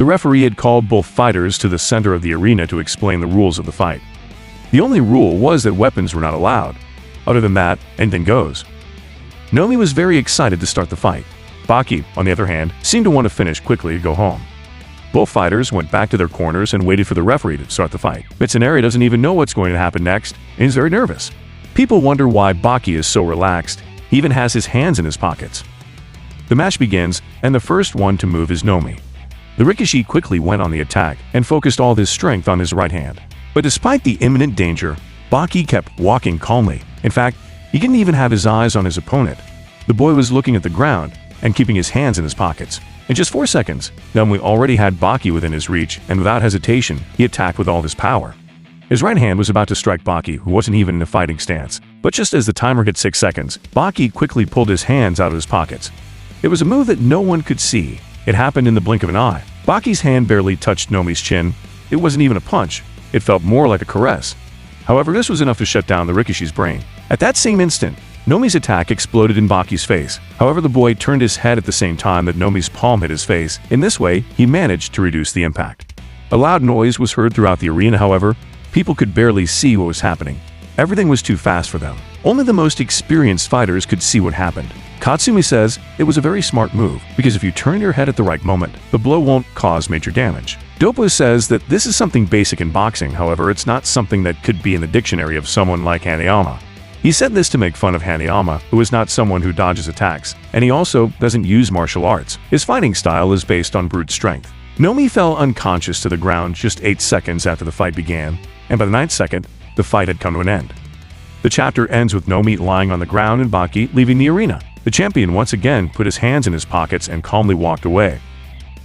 The referee had called both fighters to the center of the arena to explain the rules of the fight. The only rule was that weapons were not allowed. Other than that, anything goes. Nomi was very excited to start the fight. Baki, on the other hand, seemed to want to finish quickly to go home. Both fighters went back to their corners and waited for the referee to start the fight. Mitsunari doesn't even know what's going to happen next, and is very nervous. People wonder why Baki is so relaxed. He even has his hands in his pockets. The match begins, and the first one to move is Nomi. The Rikishi quickly went on the attack and focused all his strength on his right hand. But despite the imminent danger, Baki kept walking calmly. In fact, he didn't even have his eyes on his opponent. The boy was looking at the ground and keeping his hands in his pockets. In just 4 seconds, Nomi already had Baki within his reach, and without hesitation, he attacked with all his power. His right hand was about to strike Baki, who wasn't even in a fighting stance. But just as the timer hit 6 seconds, Baki quickly pulled his hands out of his pockets. It was a move that no one could see. It happened in the blink of an eye. Baki's hand barely touched Nomi's chin. It wasn't even a punch. It felt more like a caress. However, this was enough to shut down the Rikishi's brain. At that same instant, Nomi's attack exploded in Baki's face. However, the boy turned his head at the same time that Nomi's palm hit his face. In this way, he managed to reduce the impact. A loud noise was heard throughout the arena, however. People could barely see what was happening. Everything was too fast for them. Only the most experienced fighters could see what happened. Katsumi says it was a very smart move, because if you turn your head at the right moment, the blow won't cause major damage. Dopo says that this is something basic in boxing, however, it's not something that could be in the dictionary of someone like Hanayama. He said this to make fun of Hanayama, who is not someone who dodges attacks, and he also doesn't use martial arts. His fighting style is based on brute strength. Nomi fell unconscious to the ground just 8 seconds after the fight began, and by the 9th second, the fight had come to an end. The chapter ends with Nomi lying on the ground and Baki leaving the arena. The champion once again put his hands in his pockets and calmly walked away.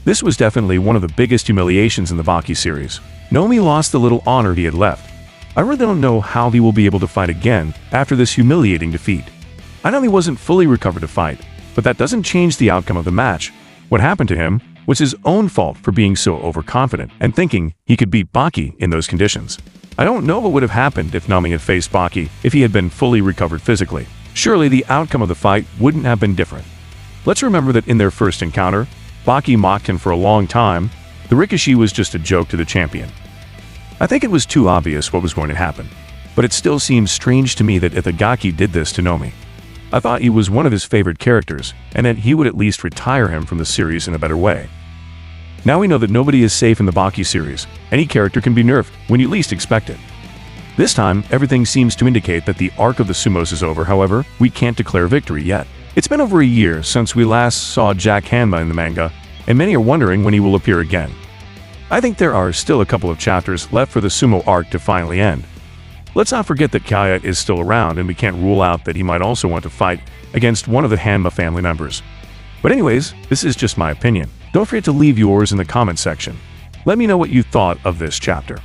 This was definitely one of the biggest humiliations in the Baki series. Nomi lost the little honor he had left. I really don't know how he will be able to fight again after this humiliating defeat. I know he wasn't fully recovered to fight, but that doesn't change the outcome of the match. What happened to him was his own fault for being so overconfident and thinking he could beat Baki in those conditions. I don't know what would have happened if Nomi had faced Baki if he had been fully recovered physically. Surely the outcome of the fight wouldn't have been different. Let's remember that in their first encounter, Baki mocked him for a long time. The Rikishi was just a joke to the champion. I think it was too obvious what was going to happen, but it still seems strange to me that Itagaki did this to Nomi. I thought he was one of his favorite characters, and that he would at least retire him from the series in a better way. Now we know that nobody is safe in the Baki series. Any character can be nerfed when you least expect it. This time, everything seems to indicate that the arc of the sumos is over, however, we can't declare victory yet. It's been over a year since we last saw Jack Hanma in the manga, and many are wondering when he will appear again. I think there are still a couple of chapters left for the sumo arc to finally end. Let's not forget that Kaya is still around, and we can't rule out that he might also want to fight against one of the Hanma family members. But anyways, this is just my opinion. Don't forget to leave yours in the comment section. Let me know what you thought of this chapter.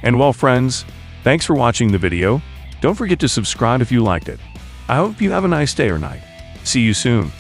And well, friends, thanks for watching the video. Don't forget to subscribe if you liked it. I hope you have a nice day or night. See you soon.